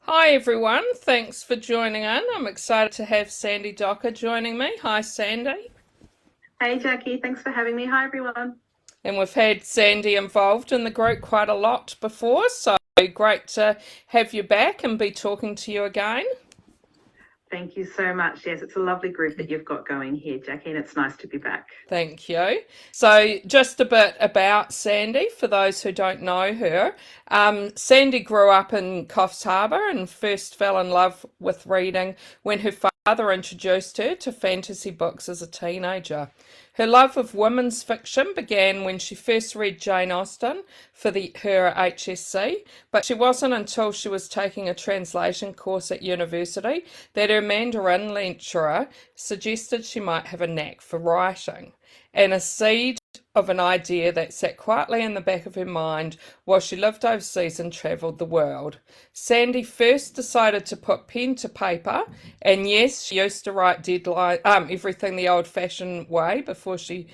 Hi everyone, thanks for joining in. I'm excited to have Sandie Docker joining me. Hi Sandy. Hey Jackie, thanks for having me. Hi everyone. And we've had Sandy involved in the group quite a lot before, so great to have you back and be talking to you again. Thank you so much. Yes, it's a lovely group that you've got going here, Jackie, and it's nice to be back. Thank you. So, just a bit about Sandy for those who don't know her. Sandy grew up in Coffs Harbour and first fell in love with reading when her father introduced her to fantasy books as a teenager. Her love of women's fiction began when she first read Jane Austen for her HSC, but she wasn't until she was taking a translation course at university that her Mandarin lecturer suggested she might have a knack for writing. And a seed of an idea that sat quietly in the back of her mind while she lived overseas and travelled the world. Sandie first decided to put pen to paper, and yes, she used to write everything the old-fashioned way before she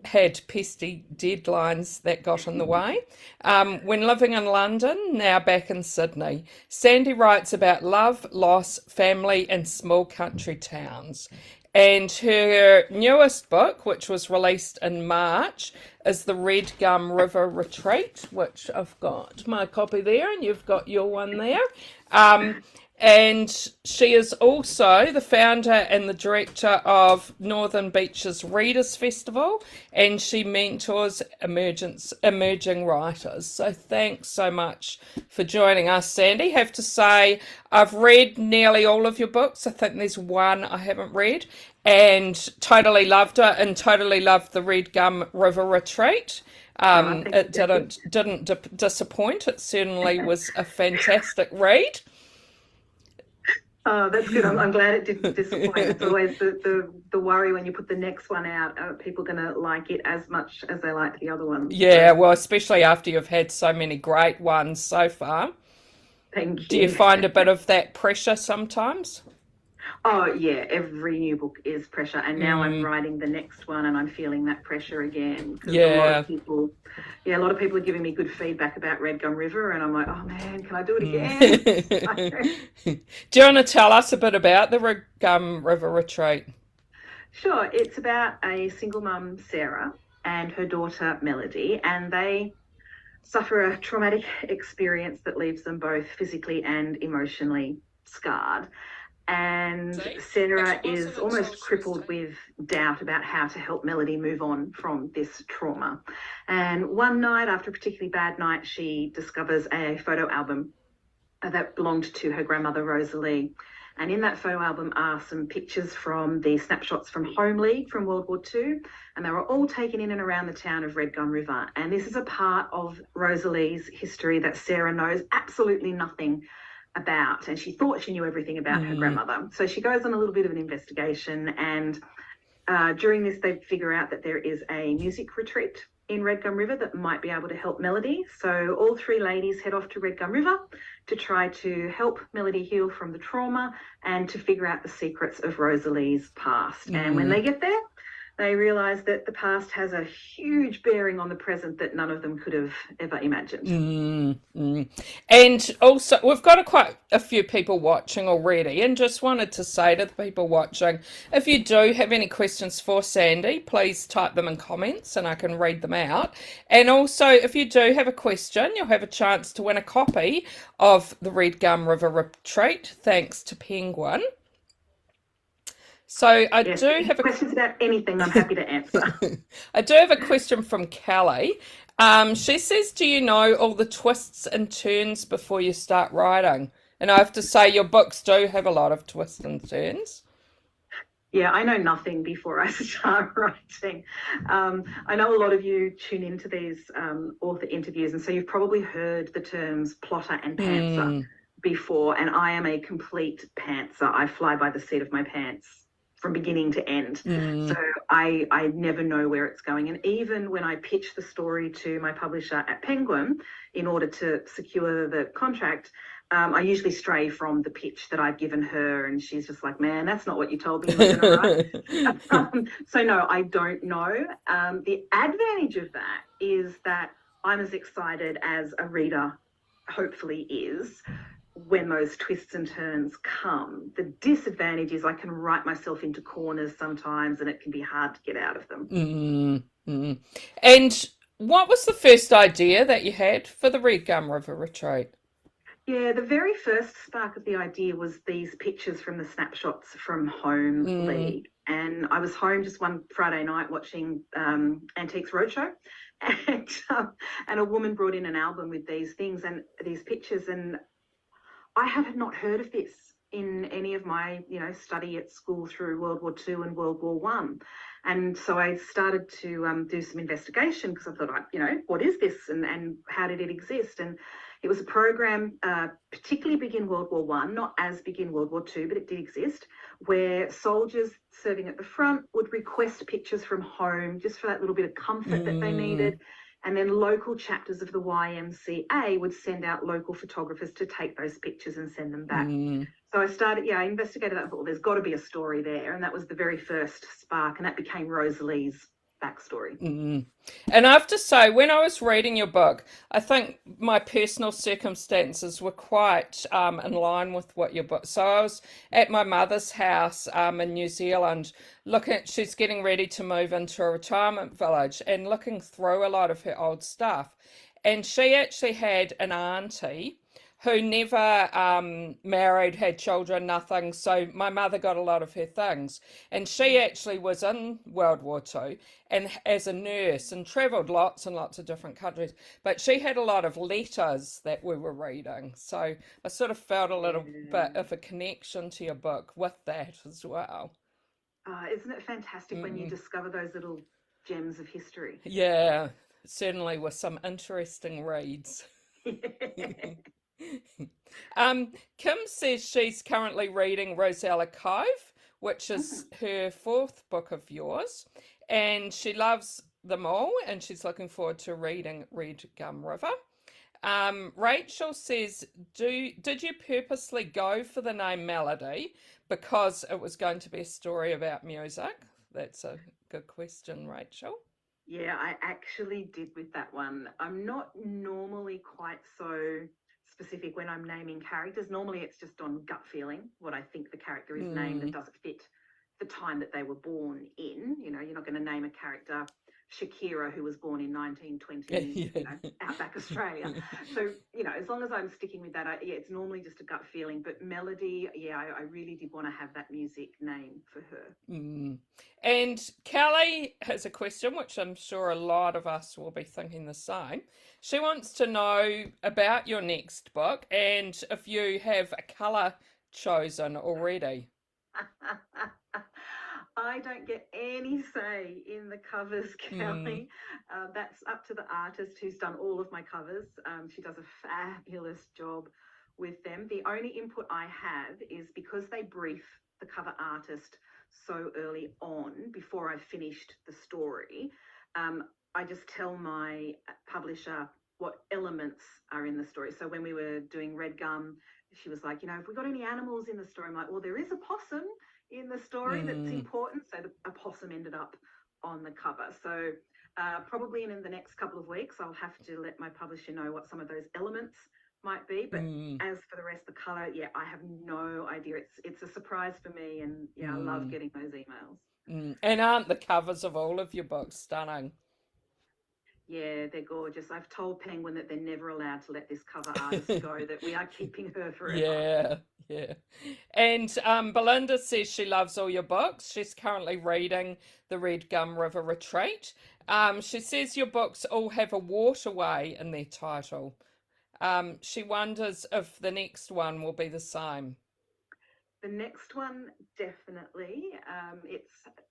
had pesky deadlines that got in the way. When living in London, now back in Sydney, Sandie writes about love, loss, family, and small country towns. And her newest book, which was released in March, is The Red Gum River Retreat, which I've got my copy there, and you've got your one there. Um, and she is also the founder and the director of Northern Beaches Readers Festival, and she mentors emerging writers. So thanks so much for joining us, Sandy. Have to say, I've read nearly all of your books. I think there's one I haven't read, and totally loved it, and totally loved the Red Gum River Retreat. Oh, thank It you, Jackie. didn't disappoint. It certainly was a fantastic read. Oh, that's good. I'm glad it didn't disappoint. It's always the worry when you put the next one out. Are people going to like it as much as they liked the other ones? Yeah, So well, especially after you've had so many great ones so far. thank Do you you. find a bit of that pressure sometimes? Oh, yeah, every new book is pressure. And now I'm Mm, writing the next one and I'm feeling that pressure again because yeah. a lot of people are giving me good feedback about Red Gum River. And I'm like, oh man, can I do it again? Mm. Do you want to tell us a bit about the River Retreat? Sure. It's about a single mum, Sarah, and her daughter, Melody, and they suffer a traumatic experience that leaves them both physically and emotionally scarred. And Sarah is almost crippled with doubt about how to help Melody move on from this trauma. And one night, after a particularly bad night, she discovers a photo album that belonged to her grandmother, Rosalie. And in that photo album are some pictures from the snapshots from Home League from World War II. And they were all taken in and around the town of Red Gum River. And this is a part of Rosalie's history that Sarah knows absolutely nothing about. And she thought she knew everything about her Mm, grandmother. So she goes on a little bit of an investigation. And during this, they figure out that there is a music retreat in Red Gum River that might be able to help Melody. So all three ladies head off to Red Gum River to try to help Melody heal from the trauma and to figure out the secrets of Rosalie's past. And when mm. they get there, they realize that the past has a huge bearing on the present that none of them could have ever imagined. Mm, mm. And also, we've got quite a few people watching already, and just wanted to say to the people watching, if you do have any questions for Sandie, please type them in comments and I can read them out. And also, if you do have a question, you'll have a chance to win a copy of the Red Gum River Retreat, thanks to Penguin. So I Yes, do have a questions about anything, I'm happy to answer. I do have a question from Kelly. She says, do you know all the twists and turns before you start writing? And I have to say, your books do have a lot of twists and turns. Yeah, I know nothing before I start writing. I know a lot of you tune into these author interviews, and so you've probably heard the terms plotter and pantser Mm, before, and I am a complete pantser. I fly by the seat of my pants from beginning to end. So mm, I never know where it's going. And even when I pitch the story to my publisher at Penguin in order to secure the contract, I usually stray from the pitch that I've given her, and she's just like, "Man, that's not what you told me you were going to write." So no, I don't know. The advantage of that is that I'm as excited as a reader hopefully is when those twists and turns come. The disadvantage is I can write myself into corners sometimes and it can be hard to get out of them. Mm. And what was the first idea that you had for the Red Gum River Retreat? Yeah, the very first spark of the idea was these pictures from the Snapshots from Home Mm, League. And I was home just one Friday night watching Antiques Roadshow, and and a woman brought in an album with these things and these pictures, and I had not heard of this in any of my, study at school through World War II and World War One. And so I started to do some investigation because I thought, what is this and how did it exist? And it was a program, particularly big in World War One, not as big in World War Two, but it did exist, where soldiers serving at the front would request pictures from home just for that little bit of comfort that they mm, needed. And then local chapters of the YMCA would send out local photographers to take those pictures and send them back. mm. So I investigated that. Well, there's got to be a story there. And that was the very first spark. And that became Rosalie's backstory. Mm. And I have to say, when I was reading your book, I think my personal circumstances were quite in line with what your book. So I was at my mother's house in New Zealand, she's getting ready to move into a retirement village and looking through a lot of her old stuff. And she actually had an auntie who never married, had children, nothing. So my mother got a lot of her things. And she actually was in World War II and as a nurse and travelled lots and lots of different countries. But she had a lot of letters that we were reading. So I sort of felt a little bit Yeah. of a connection to your book with that as well. Isn't it fantastic when you Mm. discover those little gems of history? Yeah, certainly with some interesting reads. Kim says she's currently reading Rosella Cove, which is her fourth book of yours, and she loves them all, and she's looking forward to reading Red Gum River. Rachel says, did you purposely go for the name Melody because it was going to be a story about music? That's a good question, Rachel. Yeah, I actually did with that one. I'm not normally quite so specific when I'm naming characters. Normally it's just on gut feeling, what I think the character is named, and Mm. does it fit the time that they were born in. You're not going to name a character Shakira who was born in 1920, Yeah. outback Australia. So, as long as I'm sticking with that, yeah, it's normally just a gut feeling. But Melody, yeah, I really did want to have that music name for her. Mm. And Kelly has a question, which I'm sure a lot of us will be thinking the same. She wants to know about your next book and if you have a colour chosen already. I don't get any say in the covers, Mm, Kelly. That's up to the artist who's done all of my covers. She does a fabulous job with them. The only input I have is because they brief the cover artist so early on before I've finished the story. I just tell my publisher what elements are in the story. So when we were doing Red Gum, she was like, have we got any animals in the story? I'm like, well, there is a possum in the story that's mm, important. So a possum ended up on the cover. So probably in the next couple of weeks, I'll have to let my publisher know what some of those elements might be. But mm, as for the rest of the color, yeah, I have no idea. It's a surprise for me, and yeah, I love mm, getting those emails. mm. And aren't the covers of all of your books stunning? Yeah, they're gorgeous. I've told Penguin that they're never allowed to let this cover artist go, that we are keeping her forever. Yeah, yeah. And Belinda says she loves all your books. She's currently reading The Red Gum River Retreat. She says your books all have a waterway in their title. She wonders if the next one will be the same. The next one, definitely.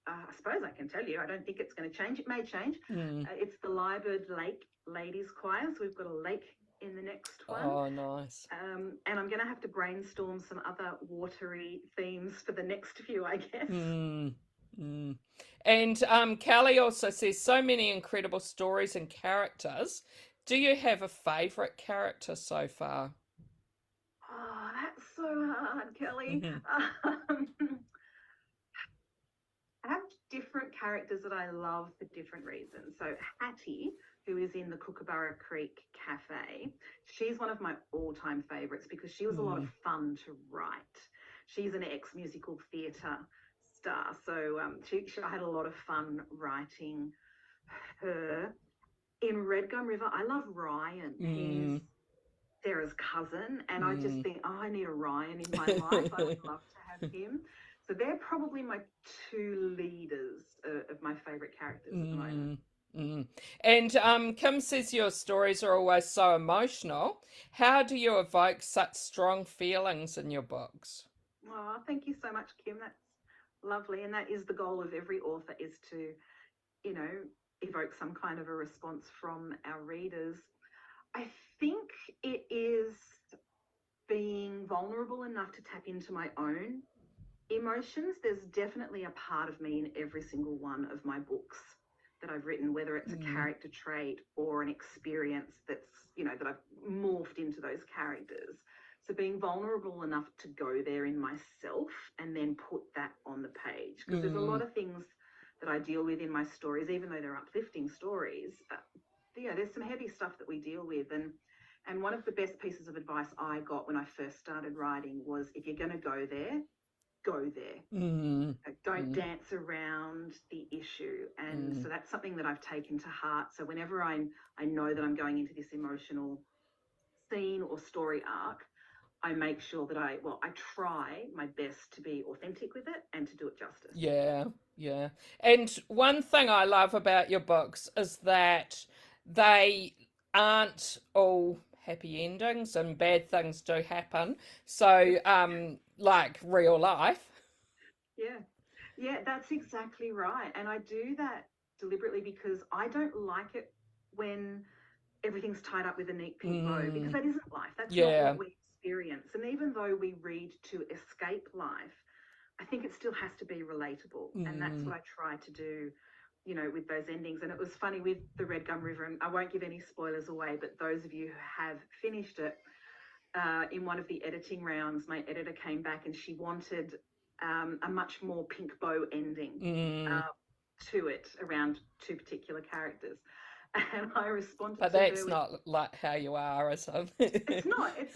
I suppose I can tell you, I don't think it's going to change. It may change. Mm. It's the Lieberd Lake Ladies Choir. So we've got a lake in the next one. Oh, nice. And I'm going to have to brainstorm some other watery themes for the next few, I guess. Mm. Mm. And Kelly also says so many incredible stories and characters. Do you have a favourite character so far? Oh, that's so hard, Kelly. Mhm. I have different characters that I love for different reasons. So Hattie who is in the Kookaburra Creek Cafe. She's one of my all-time favourites because she was a lot of fun to write. She's an ex-musical theatre star, so I had a lot of fun writing her. In Red Gum River, I love Ryan. He's Sarah's cousin, and I just think, oh, I need a Ryan in my life. I would love to have him. So they're probably my two leaders of my favourite characters at the moment. And Kim says your stories are always so emotional. How do you evoke such strong feelings in your books? Oh, thank you so much, Kim. That's lovely. And that is the goal of every author, is to, you know, evoke some kind of a response from our readers. I think it is being vulnerable enough to tap into my own emotions. There's definitely a part of me in every single one of my books that I've written, whether it's a character trait or an experience that's, that I've morphed into those characters. So being vulnerable enough to go there in myself and then put that on the page, because there's a lot of things that I deal with in my stories, even though they're uplifting stories. There's some heavy stuff that we deal with, and one of the best pieces of advice I got when I first started writing was, if you're going to go there, go there. Don't dance around the issue. And so that's something that I've taken to heart. So whenever I know that I'm going into this emotional scene or story arc, I make sure that I try my best to be authentic with it and to do it justice. Yeah, yeah. And one thing I love about your books is that they aren't all happy endings and bad things do happen. So, like real life. Yeah. Yeah, that's exactly right. And I do that deliberately because I don't like it when everything's tied up with a neat pink bow, because that isn't life. That's not what Yeah. we experience. And even though we read to escape life, I think it still has to be relatable. And that's what I try to do, with those endings. And it was funny with the Red Gum River, and I won't give any spoilers away, but those of you who have finished it, in one of the editing rounds, my editor came back and she wanted a much more pink bow ending to it around two particular characters. And I responded But to her that's with, not like how you are or something. it's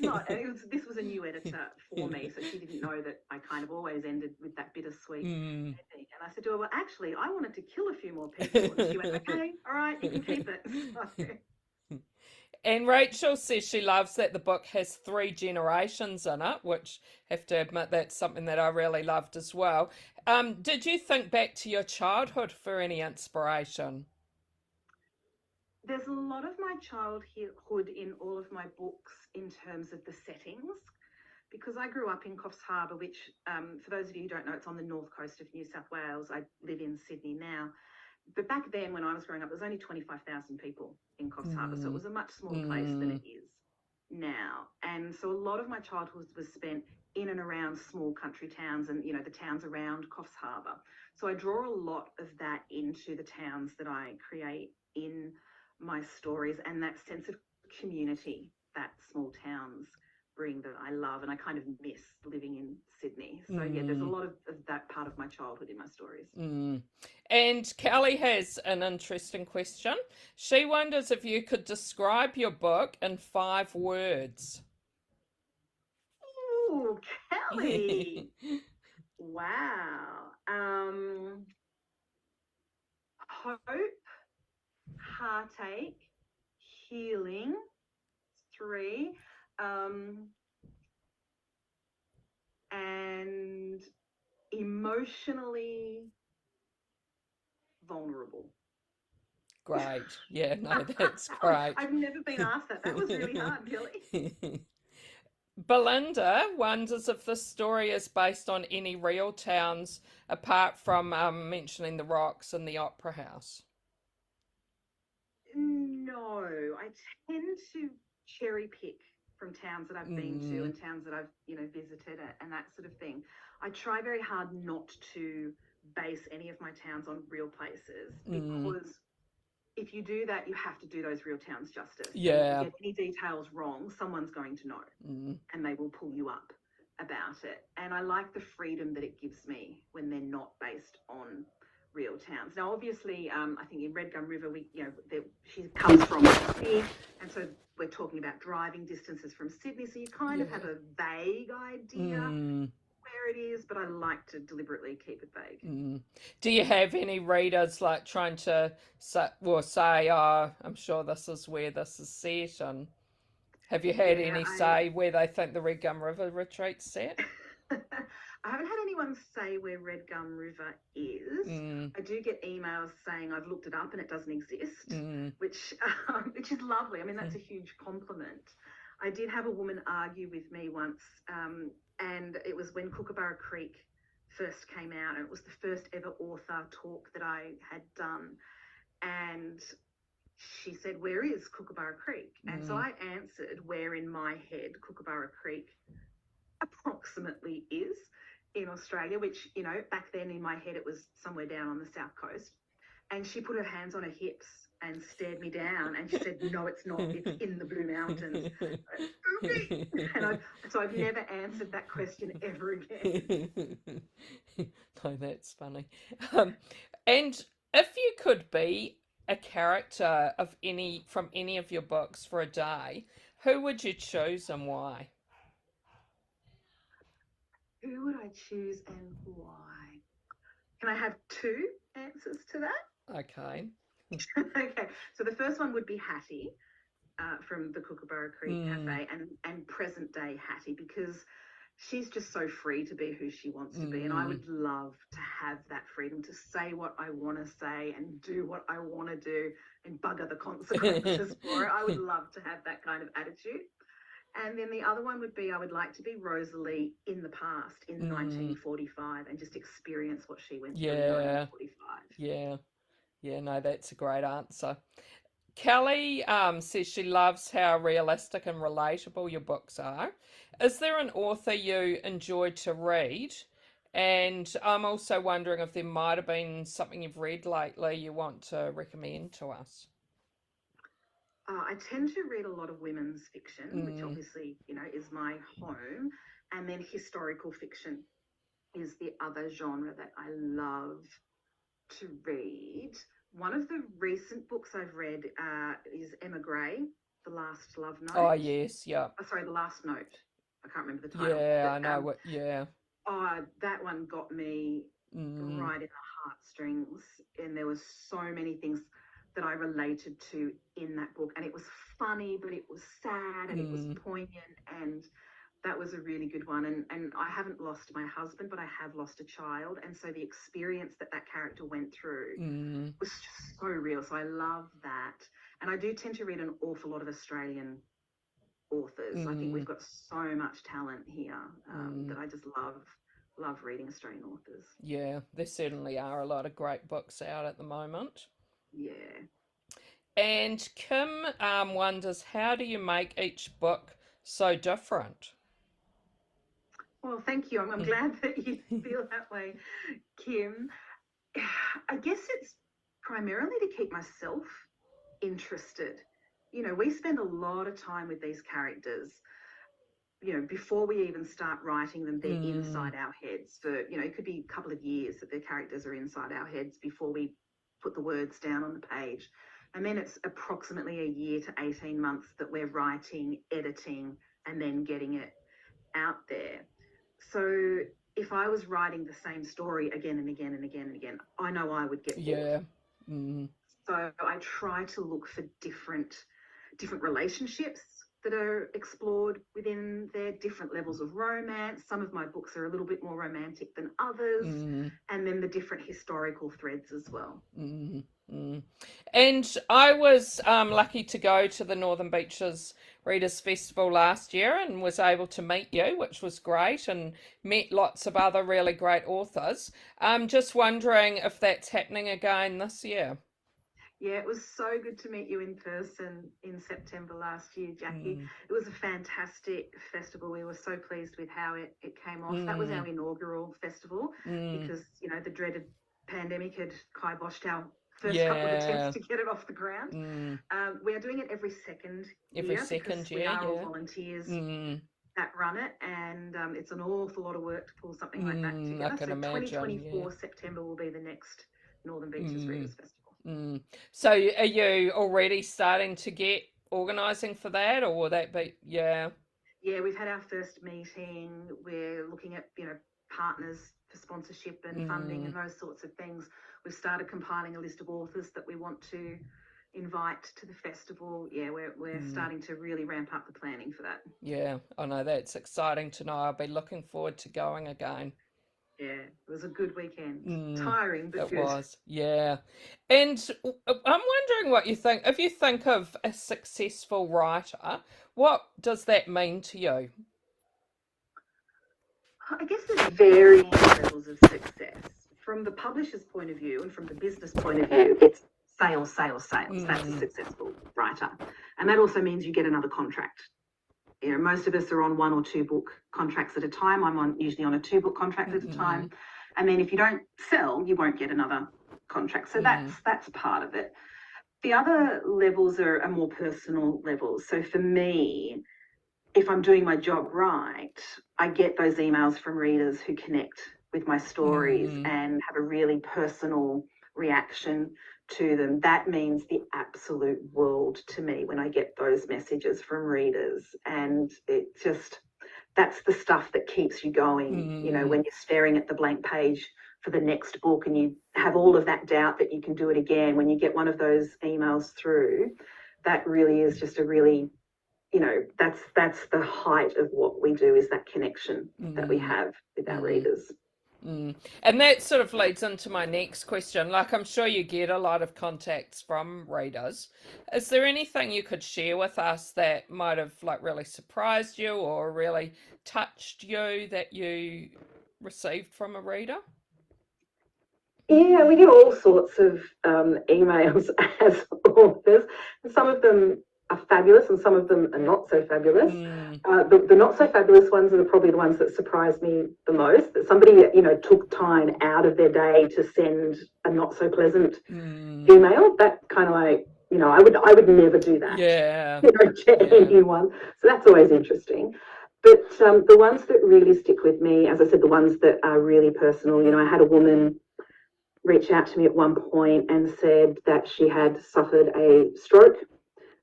not. And this was a new editor for me, so she didn't know that I kind of always ended with that bittersweet ending. And I said to her, well, actually, I wanted to kill a few more people. And she went, okay, all right, you can keep it. So, And Rachel says she loves that the book has three generations in it, which have to admit that's something that I really loved as well. Did you think back to your childhood for any inspiration? there's a lot of my childhood in all of my books in terms of the settings, because I grew up in Coffs Harbour, which, for those of you who don't know, it's on the north coast of New South Wales. I live in Sydney now. But back then, when I was growing up, there was only 25,000 people in Coffs Harbour. So it was a much smaller place than it is now. And so a lot of my childhood was spent in and around small country towns and, the towns around Coffs Harbour. So I draw a lot of that into the towns that I create in my stories, and that sense of community that small towns bring, that I love and I kind of miss living in Sydney. So yeah, there's a lot of that part of my childhood in my stories. And Kelly has an interesting question. She wonders if you could describe your book in 5 words. Ooh, Kelly. Wow. Hope, heartache, healing, 3, and emotionally vulnerable. Great. Yeah, no, that's great. I've never been asked that. That was really hard, Kelly. Belinda wonders if this story is based on any real towns apart from mentioning the Rocks and the Opera House. No, I tend to cherry pick from towns that I've been to and towns that I've, visited and that sort of thing. I try very hard not to base any of my towns on real places, because if you do that, you have to do those real towns justice. And if you Yeah. get any details wrong, someone's going to know and they will pull you up about it. And I like the freedom that it gives me when they're not based on real towns. Now, obviously, I think in Red Gum River, she comes from Sydney, and so we're talking about driving distances from Sydney. So you kind of have a vague idea where it is, but I like to deliberately keep it vague. Do you have any readers like trying to say, oh, I'm sure this is where this is set, and have you had Yeah, any say where they think the Red Gum River retreat's set? I haven't had anyone say where Red Gum River is. I do get emails saying I've looked it up and it doesn't exist, which is lovely. I mean, that's a huge compliment. I did have a woman argue with me once, and it was when Kookaburra Creek first came out, and it was the first ever author talk that I had done. And she said, "Where is Kookaburra Creek?" And so I answered where in my head Kookaburra Creek approximately is in Australia, which, back then in my head it was somewhere down on the south coast. And she put her hands on her hips and stared me down, and she said, "No, it's not. It's in the Blue Mountains." Okay. So I've never answered that question ever again. No, that's funny. And if you could be a character from any of your books for a day, who would you choose and why? Who would I choose and why? Can I have two answers to that? Okay. Okay. So the first one would be Hattie. From the Kookaburra Creek Cafe, and present day Hattie, because she's just so free to be who she wants to be, and I would love to have that freedom to say what I want to say and do what I want to do and bugger the consequences for it. I would love to have that kind of attitude. And then the other one would be, I would like to be Rosalie in the past, in 1945, and just experience what she went through in 1945. Yeah, no, that's a great answer. Kelly says she loves how realistic and relatable your books are. Is there an author you enjoyed to read? And I'm also wondering if there might have been something you've read lately you want to recommend to us. I tend to read a lot of women's fiction, which obviously, is my home. And then historical fiction is the other genre that I love to read. One of the recent books I've read is Emma Gray, The Last Love Note. Oh, yes, yeah. Oh, sorry, The Last Note. I can't remember the title. Yeah, I know what, Oh, that one got me right in the heartstrings, and there was so many things that I related to in that book, and it was funny, but it was sad, and it was poignant, and that was a really good one. And I haven't lost my husband, but I have lost a child, and so the experience that character went through was just so real. So I love that, and I do tend to read an awful lot of Australian authors. I think we've got so much talent here that I just love reading Australian authors. Yeah, there certainly are a lot of great books out at the moment. Yeah. And Kim wonders, how do you make each book so different? Well, thank you. I'm glad that you feel that way, Kim. I guess it's primarily to keep myself interested. We spend a lot of time with these characters. Before we even start writing them, they're inside our heads for, it could be a couple of years that the characters are inside our heads before we put the words down on the page. And then it's approximately a year to 18 months that we're writing, editing, and then getting it out there. So if I was writing the same story again and again and again and again, I know I would get bored. Yeah. So I try to look for different relationships that are explored within their different levels of romance. Some of my books are a little bit more romantic than others, and then the different historical threads as well. And I was lucky to go to the Northern Beaches Readers Festival last year and was able to meet you, which was great, and met lots of other really great authors. I'm just wondering if that's happening again this year. Yeah, it was so good to meet you in person in September last year, Jackie. It was a fantastic festival. We were so pleased with how it came off. That was our inaugural festival because, the dreaded pandemic had kiboshed our first couple of attempts to get it off the ground. We are doing it every second year because we are all volunteers that run it, and it's an awful lot of work to pull something like that together. I can so imagine, 2024 September will be the next Northern Beaches Readers Festival. So are you already starting to get organising for that, or will that be, yeah? Yeah, we've had our first meeting. We're looking at, partners for sponsorship and funding and those sorts of things. We've started compiling a list of authors that we want to invite to the festival. Yeah, we're starting to really ramp up the planning for that. Yeah, I know that's exciting to know. I'll be looking forward to going again. Yeah, it was a good weekend. Tiring, but It good. was, yeah. And I'm wondering what you think. If you think of a successful writer, what does that mean to you? I guess there's varying levels of success. From the publisher's point of view and from the business point of view, it's sales, sales, sales. That's a successful writer. And that also means you get another contract. Most of us are on 1 or 2 book contracts at a time. I'm usually on a 2 book contract at a time. And then if you don't sell, you won't get another contract. So that's part of it. The other levels are more personal levels. So for me, if I'm doing my job right, I get those emails from readers who connect with my stories and have a really personal reaction to them. That means the absolute world to me when I get those messages from readers. And that's the stuff that keeps you going, when you're staring at the blank page for the next book and you have all of that doubt that you can do it again. When you get one of those emails through, that really is just a really, that's the height of what we do, is that connection that we have with our readers. And that sort of leads into my next question. Like, I'm sure you get a lot of contacts from readers. Is there anything you could share with us that might have really surprised you or really touched you that you received from a reader? Yeah, we get all sorts of emails as authors. Some of them are fabulous and some of them are not so fabulous. The not so fabulous ones are probably the ones that surprised me the most, that somebody, took time out of their day to send a not so pleasant email. That kind of I would never do that. Yeah. To anyone. So that's always interesting. But the ones that really stick with me, as I said, the ones that are really personal, I had a woman reached out to me at one point and said that she had suffered a stroke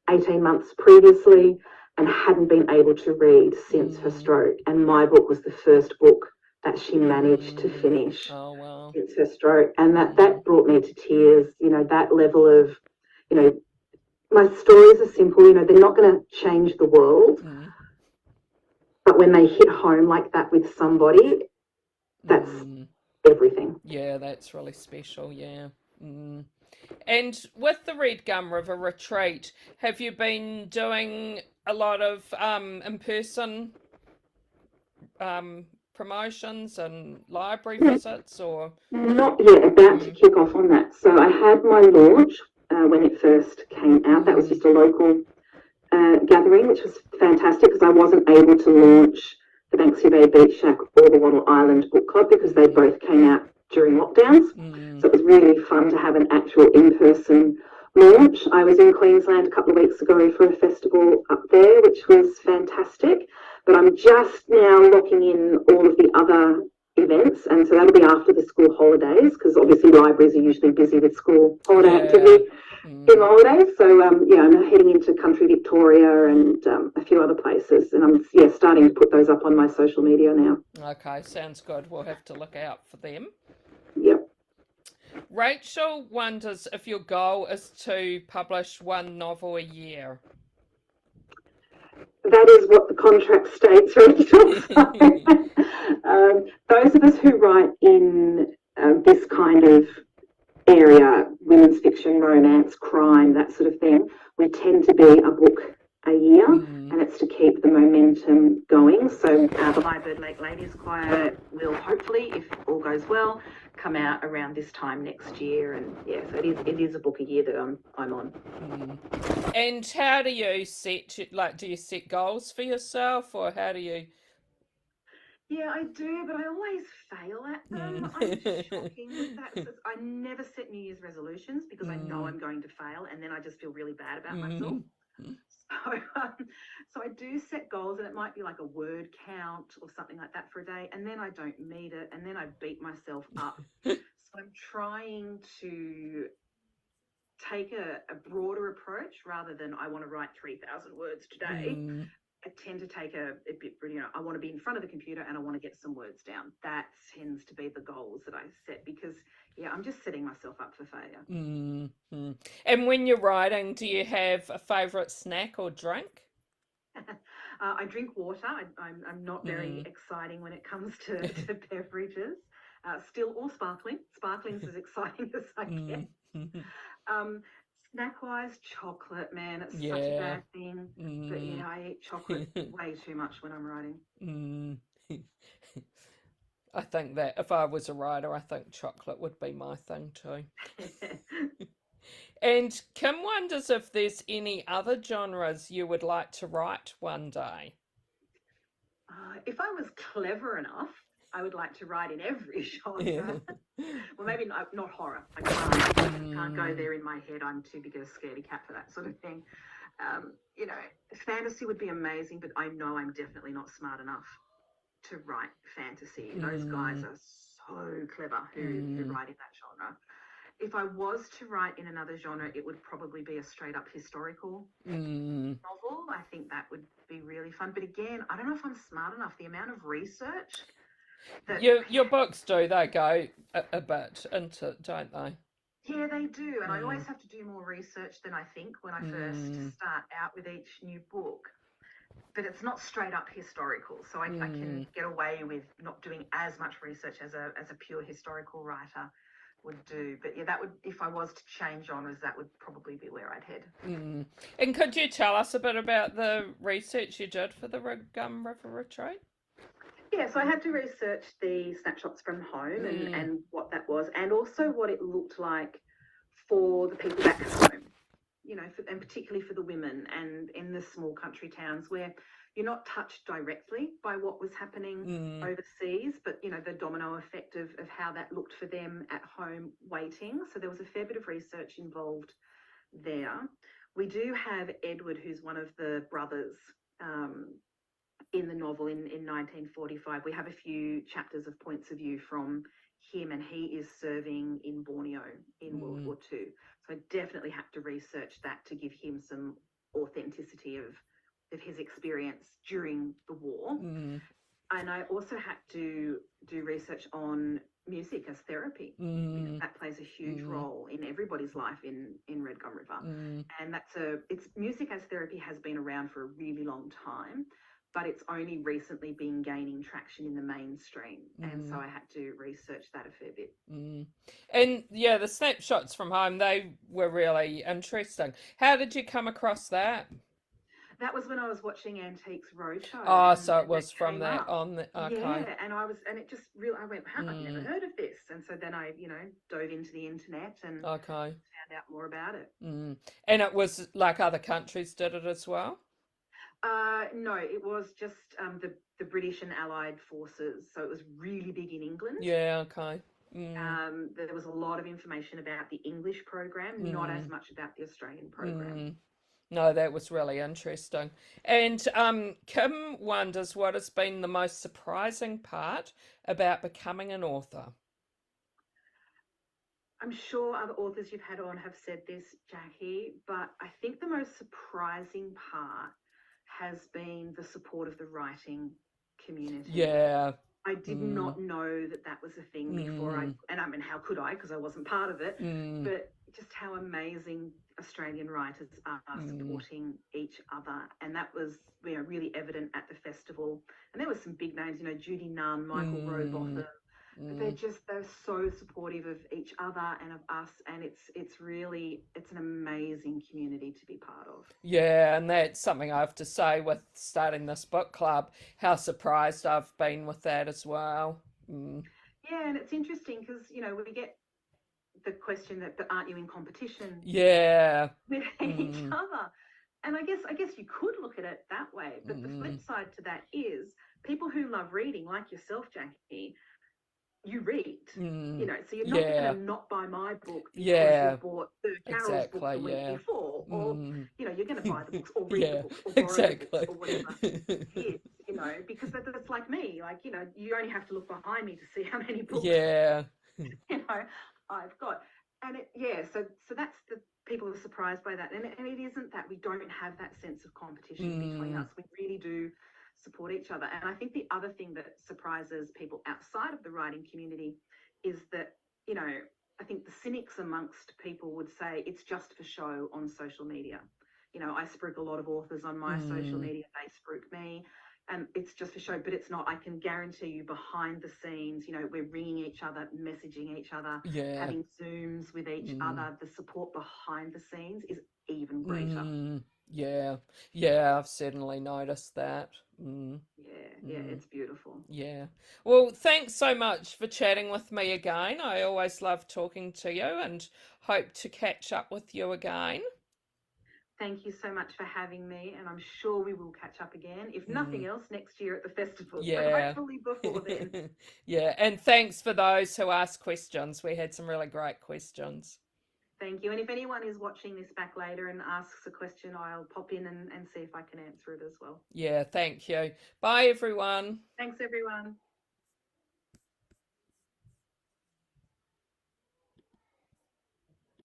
18 months previously and hadn't been able to read since her stroke. And my book was the first book that she managed to finish since her stroke. And that brought me to tears, that level of, my stories are simple, they're not going to change the world. But when they hit home like that with somebody, that's everything. Yeah, that's really special. Yeah. And with the Red Gum River Retreat, have you been doing a lot of in-person promotions and library visits, or? Not yet, about to kick off on that. So I had my launch when it first came out. That was just a local gathering, which was fantastic because I wasn't able to launch the Banksia Bay Beach Shack or the Wattle Island Book Club because they both came out during lockdowns. So it was really fun to have an actual in-person launch. I was in Queensland a couple of weeks ago for a festival up there, which was fantastic. But I'm just now locking in all of the other events, and so that'll be after the school holidays because obviously libraries are usually busy with school holiday activity in the holidays. So I'm heading into country Victoria and a few other places, and I'm starting to put those up on my social media now. Okay, sounds good. We'll have to look out for them. Yep. Rachel wonders if your goal is to publish one novel a year. That is what the contract states, Rachel. Those of us who write in this kind of area, women's fiction, romance, crime, that sort of thing, we tend to be a book a year, and it's to keep the momentum going. So the Highbird Lake Ladies Choir will hopefully, if all goes well, come out around this time next year. And yeah, so it is a book a year that I'm on. And how do you set, do you set goals for yourself, or how do you? Yeah, I do, but I always fail at them. I'm shocking with that. I never set New Year's resolutions because I know I'm going to fail, and then I just feel really bad about myself. So I do set goals, and it might be like a word count or something like that for a day, and then I don't meet it, and then I beat myself up. I'm trying to take a broader approach rather than I want to write 3,000 words today. Mm, I tend to take a bit, I want to be in front of the computer and I want to get some words down. That tends to be the goals that I set because, yeah, I'm just setting myself up for failure. mm. And when you're writing, do you have a favourite snack or drink? I drink water. I'm not very Mm, exciting when it comes to beverages. Still all sparkling. Sparkling's as exciting as I mm, get. Um, Snack-wise, chocolate, man, it's such a yeah. bad thing. But Mm, yeah, I eat chocolate way too much when I'm writing. mm. I think that if I was a writer, I think chocolate would be my thing too. And Kim wonders if there's any other genres you would like to write one day. If I was clever enough, I would like to write in every Yeah. genre. Well, maybe not horror. Can't go Mm, there in my head. I'm too big a scaredy cat for that sort of thing. You know, fantasy would be amazing, but I know I'm definitely not smart enough to write fantasy. Those guys mm, are so clever who mm, write in that genre. If I was to write in another genre, it would probably be a straight up historical mm. novel. I think that would be really fun. But again, I don't know if I'm smart enough. The amount of research that, Your books do, they go a bit into, don't they? yeah, they do. And I Mm, always have to do more research than I think when I first mm, start out with each new book. But it's not straight up historical. So I can mm, get away with not doing as much research as a pure historical writer would do. But yeah, that would, if I was to change genres, that would probably be where I'd head. mm. And could you tell us a bit about the research you did for the Gum River Retreat? Yeah, so I had to research the snapshots from home Mm, and what that was, and also what it looked like for the people back home, you know, and particularly for the women and in the small country towns where you're not touched directly by what was happening mm, overseas, but, you know, the domino effect of how that looked for them at home waiting. So there was a fair bit of research involved there. We do have Edward, who's one of the brothers. Um, in the novel in 1945. We have a few chapters of points of view from him, and he is serving in Borneo in World mm, War II. So I definitely had to research that to give him some authenticity of his experience during the war. mm, And I also had to do research on music as therapy because mm, that plays a huge mm, role in everybody's life in Red Gum River. mm, And it's music as therapy has been around for a really long time, but it's only recently been gaining traction in the mainstream. And so mm, I had to research that a fair bit. mm. And yeah, the snapshots from home, they were really interesting. How did you come across that? That was when I was watching Antiques Roadshow Oh, and so it that was from came that up. on the, okay. Yeah, and it just really, I went, huh, I've never Mm, heard of this. And so then I, dove into the internet and okay. found out more about it. Mm. And it was like other countries did it as well? No, it was just the British and Allied forces. So it was really big in England. Yeah, okay. Mm, There was a lot of information about the English program, not as mm, much about the Australian program. mm. No, that was really interesting. And Kim wonders what has been the most surprising part about becoming an author. I'm sure other authors you've had on have said this, Jackie, but I think the most surprising part has been the support of the writing community. Yeah. I did Mm, not know that that was a thing before mm, and I mean, how could I? Because I wasn't part of it. mm, But just how amazing Australian writers are mm, supporting each other. And that was, really evident at the festival. And there were some big names, Judy Nunn, Michael mm, Rowbotham. But mm. they're so supportive of each other and of us. And it's an amazing community to be part of. Yeah, and that's something I have to say with starting this book club, how surprised I've been with that as well. Mm. Yeah, and it's interesting because, we get the question that, but aren't you in competition Yeah. with each Mm, other? And I guess you could look at it that way, but the flip mm, side to that is people who love reading, like yourself, Jackie, you read, mm. so you're not going to Yeah. not buy my book because you Yeah. bought the Carol's book Exactly. the week Yeah. before, or, Mm. you're going to buy the books or read the Yeah. books or borrow the books Exactly. or whatever it is, because that's like me, like, you only have to look behind me to see how many books Yeah. you know, I've got. And so that's the people are surprised by that. And it isn't that we don't have that sense of competition between Mm, us. We really do support each other. And I think the other thing that surprises people outside of the writing community is that, you know, I think the cynics amongst people would say it's just for show on social media. You know, I spruik a lot of authors on my social mm, media, they spruik me, and it's just for show, but it's not. I can guarantee you behind the scenes, you know, we're ringing each other, messaging each other, yeah. having Zooms with each Mm, other. The support behind the scenes is even greater. yeah. Yeah, I've certainly noticed that. Yeah, Mm, it's beautiful. yeah. Well, thanks so much for chatting with me again. I always love talking to you and hope to catch up with you again. Thank you so much for having me, and I'm sure we will catch up again, if nothing Mm, else, next year at the festival, but yeah. hopefully before then. Yeah, and thanks for those who asked questions. We had some really great questions. Thank you. And if anyone is watching this back later and asks a question, I'll pop in and see if I can answer it as well. Yeah, thank you. Bye, everyone. Thanks, everyone.